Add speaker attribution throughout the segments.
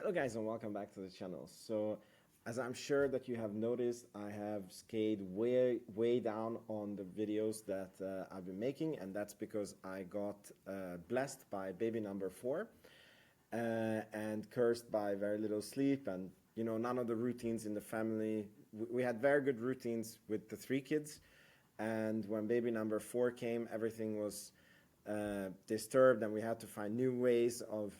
Speaker 1: Hello guys and welcome back to the channel. So as I'm sure that you have noticed, I have scaled way down on the videos that I've been making, and that's because I got blessed by baby number 4 and cursed by very little sleep, and none of the routines in the family. We had very good routines with the 3 kids, and when baby number 4 came, everything was disturbed, and we had to find new ways of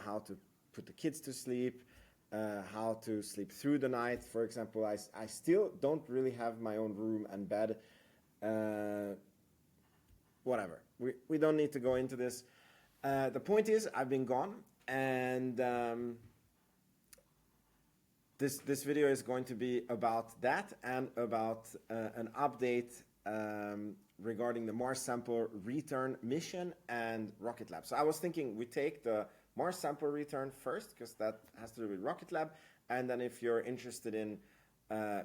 Speaker 1: how to put the kids to sleep, how to sleep through the night. For example, I still don't really have my own room and bed. Whatever. We don't need to go into this. The point is, I've been gone, and this video is going to be about that and about an update regarding the Mars sample return mission and Rocket Lab. So I was thinking we take the Mars sample return first, because that has to do with Rocket Lab, and then if you're interested in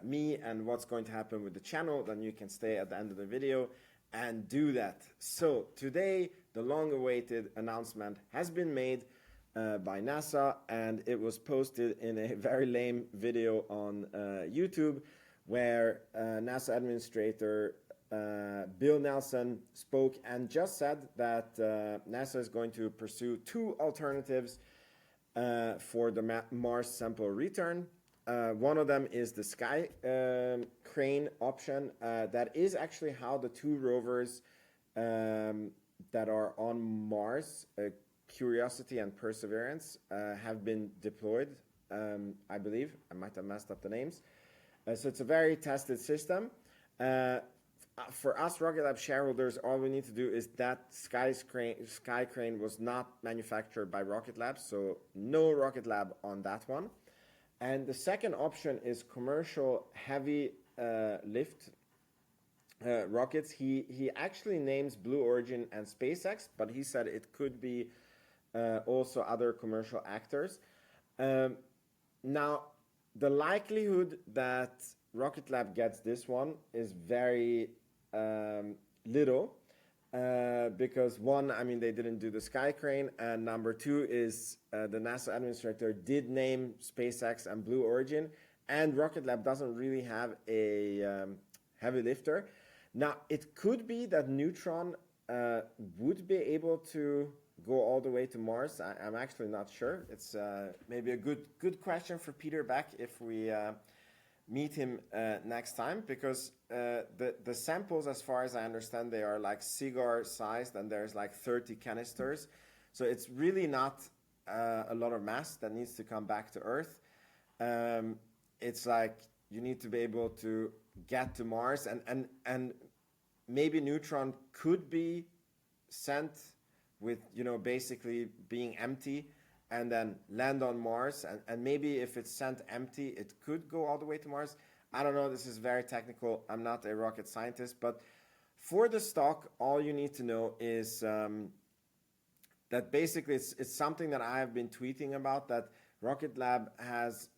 Speaker 1: me and what's going to happen with the channel, then you can stay at the end of the video and do that. So today the long-awaited announcement has been made by NASA, and it was posted in a very lame video on YouTube, where NASA administrator Bill Nelson spoke and just said that NASA is going to pursue 2 alternatives for the Mars sample return. One of them is the sky crane option. That is actually how the 2 rovers that are on Mars, Curiosity and Perseverance, have been deployed, I believe. I might have messed up the names. So it's a very tested system. For us Rocket Lab shareholders, all we need to do is that sky crane was not manufactured by Rocket Lab, so no Rocket Lab on that one. And the second option is commercial heavy lift rockets. He actually names Blue Origin and SpaceX, but he said it could be also other commercial actors. Now, the likelihood that Rocket Lab gets this one is very little, because one, I mean, they didn't do the sky crane, and number 2 is the NASA administrator did name SpaceX and Blue Origin, and Rocket Lab doesn't really have a heavy lifter. Now, it could be that Neutron would be able to go all the way to Mars. I'm actually not sure. It's maybe a good question for Peter Beck if we meet him next time, because the samples, as far as I understand, they are like cigar sized, and there's like 30 canisters, so it's really not a lot of mass that needs to come back to Earth. It's like you need to be able to get to Mars, and maybe Neutron could be sent with basically being empty, and then land on Mars, and maybe if it's sent empty, it could go all the way to Mars. I don't know, this is very technical. I'm not a rocket scientist, but for the stock, all you need to know is that basically it's something that I have been tweeting about, that Rocket Lab has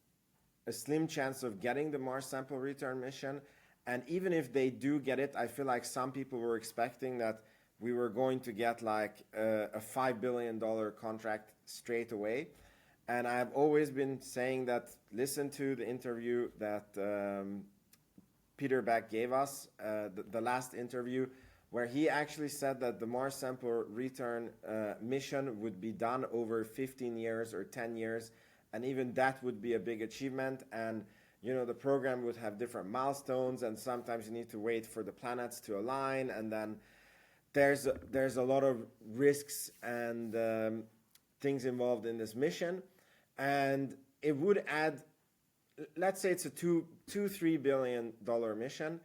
Speaker 1: a slim chance of getting the Mars sample return mission, and even if they do get it, I feel like some people were expecting that we were going to get like a $5 billion contract straight away. And I've always been saying that, listen to the interview that Peter Beck gave us, the last interview, where he actually said that the Mars sample return mission would be done over 15 years or 10 years. And even that would be a big achievement. And the program would have different milestones, and sometimes you need to wait for the planets to align, and then there's a lot of risks and things involved in this mission, and it would add, let's say it's a $2-3 billion mission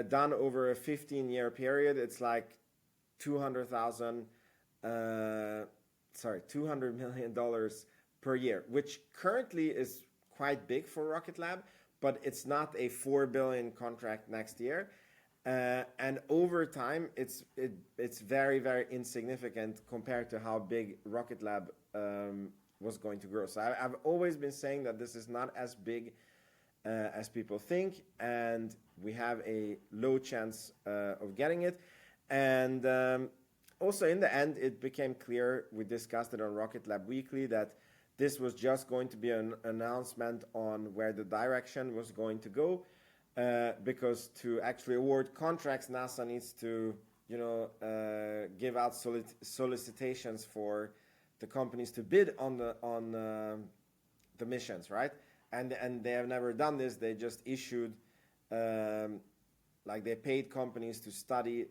Speaker 1: done over a 15-year period. It's like $200 million per year, which currently is quite big for Rocket Lab, but it's not a $4 billion contract next year. And over time, it's very, very insignificant compared to how big Rocket Lab was going to grow. So I've always been saying that this is not as big as people think, and we have a low chance of getting it. And also in the end, it became clear, we discussed it on Rocket Lab Weekly, that this was just going to be an announcement on where the direction was going to go, because to actually award contracts, NASA needs to, give out solicitations for the companies to bid on the missions, right? And they have never done this. They just issued, like they paid companies to study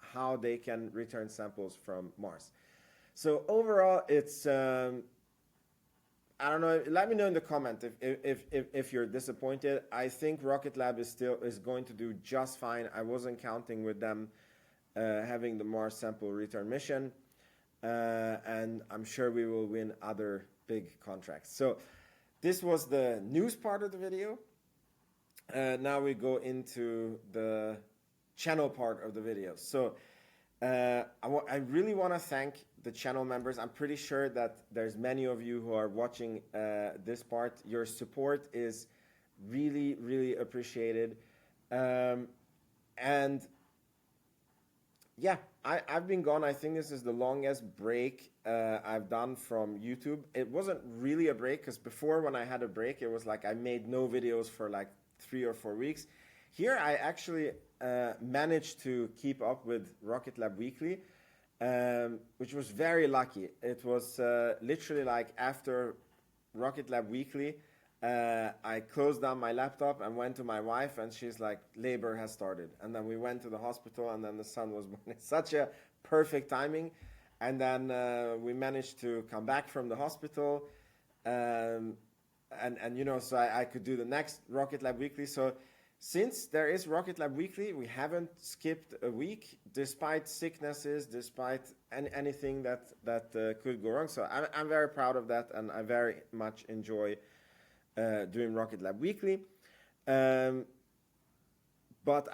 Speaker 1: how they can return samples from Mars. So overall, it's I don't know. Let me know in the comment if you're disappointed. I think Rocket Lab is going to do just fine. I wasn't counting with them having the Mars sample return mission, and I'm sure we will win other big contracts. So this was the news part of the video. Now we go into the channel part of the video. So I really want to thank the channel members. I'm pretty sure that there's many of you who are watching this part. Your support is really, really appreciated. And yeah, I've been gone. I think this is the longest break I've done from YouTube. It wasn't really a break, because before, when I had a break, it was like I made no videos for like 3 or 4 weeks. Here I actually managed to keep up with Rocket Lab Weekly, which was very lucky. It was literally like after Rocket Lab Weekly, I closed down my laptop and went to my wife, and she's like, labor has started. And then we went to the hospital, and then the son was born. It's such a perfect timing. And then we managed to come back from the hospital, and so I could do the next Rocket Lab Weekly. So since there is Rocket Lab Weekly, we haven't skipped a week, despite sicknesses, despite anything that could go wrong. So I'm very proud of that, and I very much enjoy doing Rocket Lab Weekly. But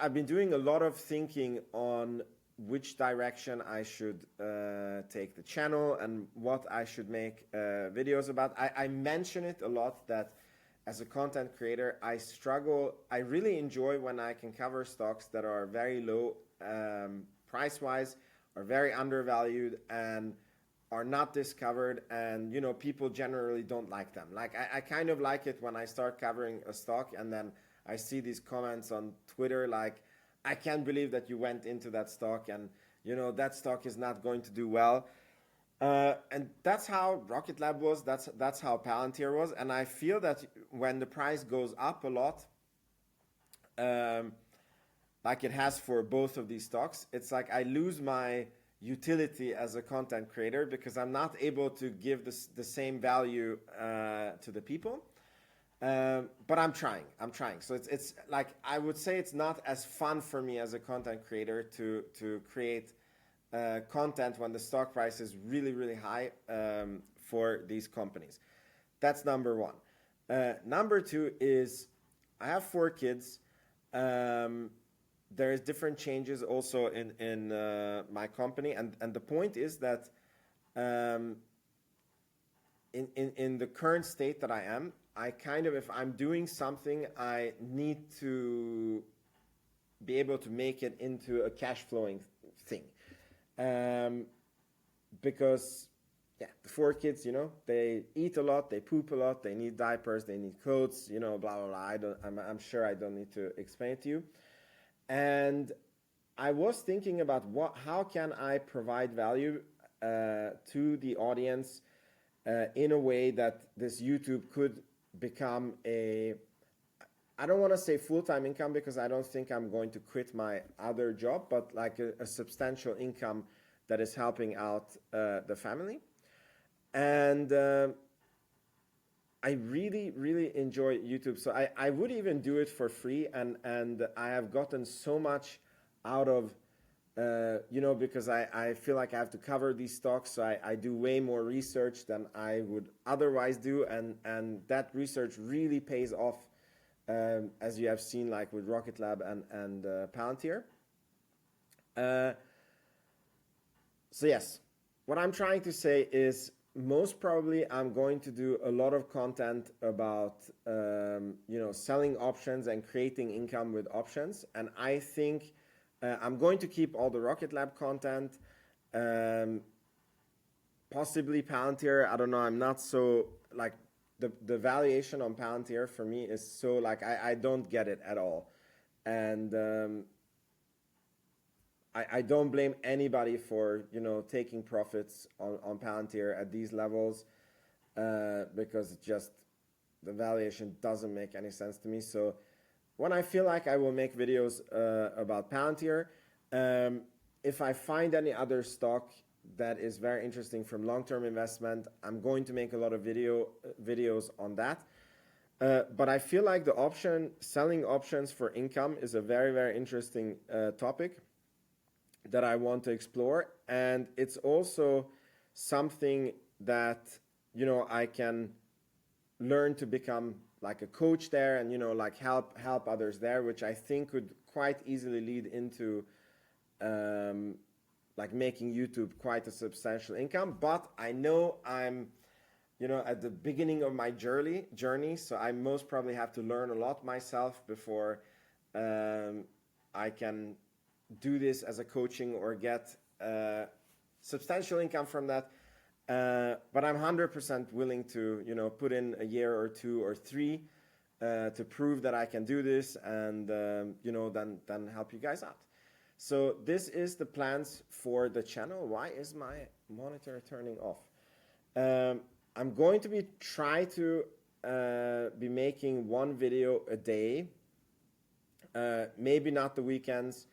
Speaker 1: I've been doing a lot of thinking on which direction I should take the channel and what I should make videos about. I mention it a lot that as a content creator, I struggle. I really enjoy when I can cover stocks that are very low price-wise, are very undervalued, and are not discovered, and people generally don't like them. Like I kind of like it when I start covering a stock and then I see these comments on Twitter like, I can't believe that you went into that stock, and that stock is not going to do well. And that's how Rocket Lab was. That's how Palantir was. And I feel that when the price goes up a lot, like it has for both of these stocks, it's like I lose my utility as a content creator, because I'm not able to give the same value to the people. But I'm trying. So it's like, I would say it's not as fun for me as a content creator to create content when the stock price is really, really high for these companies. That's number one. Number two is I have 4 kids. There is different changes also in my company, and the point is that in the current state that I am, I kind of, if I'm doing something, I need to be able to make it into a cash flowing thing. Because the 4 kids, they eat a lot, they poop a lot, they need diapers, they need clothes, blah blah blah. I'm sure I don't need to explain it to you. And I was thinking about how can I provide value to the audience in a way that this YouTube could become I don't want to say full-time income, because I don't think I'm going to quit my other job, but like a substantial income that is helping out the family. And I really, really enjoy YouTube. So I would even do it for free. And I have gotten so much out of, because I feel like I have to cover these stocks. So I do way more research than I would otherwise do. And that research really pays off, as you have seen, like with Rocket Lab and Palantir. So yes, what I'm trying to say is most probably I'm going to do a lot of content about, selling options and creating income with options. And I think I'm going to keep all the Rocket Lab content. possibly Palantir. I don't know. I'm not so like the valuation on Palantir for me is so like I don't get it at all, and I don't blame anybody for taking profits on Palantir at these levels because it just the valuation doesn't make any sense to me. So when I feel like I will make videos about Palantir, if I find any other stock that is very interesting from long-term investment, I'm going to make a lot of videos on that. But I feel like selling options for income is a very, very interesting topic that I want to explore. And it's also something that, I can learn to become like a coach there and, like help others there, which I think could quite easily lead into like making YouTube quite a substantial income. But I know I'm, at the beginning of my journey, so I most probably have to learn a lot myself before I can do this as a coaching or get substantial income from that. But I'm 100% willing to, put in a year or 2 or 3 to prove that I can do this and, then help you guys out. So this is the plans for the channel. Why is my monitor turning off? I'm going to try to be making 1 video a day. Maybe not the weekends,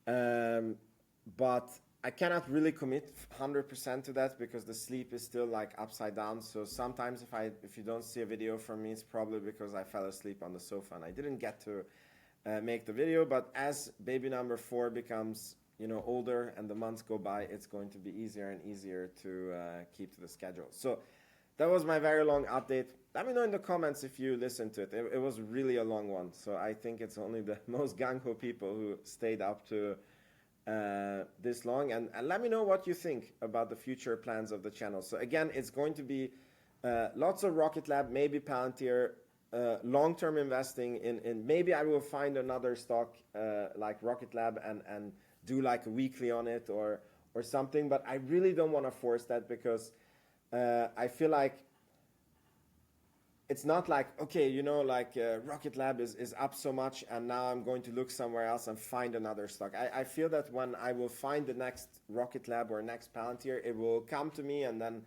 Speaker 1: but I cannot really commit 100% to that because the sleep is still like upside down. So sometimes if you don't see a video from me, it's probably because I fell asleep on the sofa and I didn't get to make the video. But as baby number 4 becomes older and the months go by, it's going to be easier and easier to keep to the schedule. So that was my very long update. Let me know in the comments if you listened to it. It was really a long one, so I think it's only the most gung-ho people who stayed up to this long. And let me know what you think about the future plans of the channel. So again, it's going to be lots of Rocket Lab, maybe Palantir, long-term investing in maybe I will find another stock like Rocket Lab and do like a weekly on it or something. But I really don't want to force that because I feel like it's not like, okay, Rocket Lab is up so much and now I'm going to look somewhere else and find another stock. I feel that when I will find the next Rocket Lab or next Palantir, it will come to me and then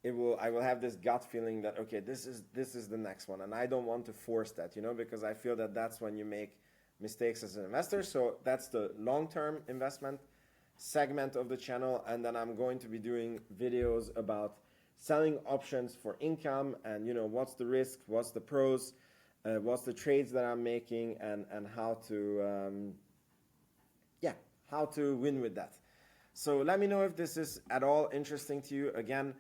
Speaker 1: I will have this gut feeling that, okay, this is the next one. And I don't want to force that, because I feel that that's when you make mistakes as an investor. So that's the long-term investment segment of the channel. And then I'm going to be doing videos about selling options for income and what's the risk, what's the pros, what's the trades that I'm making and how to how to win with that. So let me know if this is at all interesting to you. Again,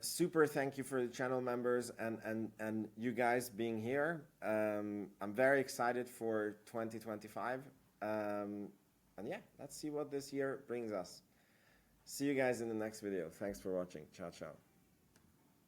Speaker 1: super thank you for the channel members and you guys being here. I'm very excited for 2025 and yeah, let's see what this year brings us. See you guys in the next video. Thanks for watching. Ciao, ciao.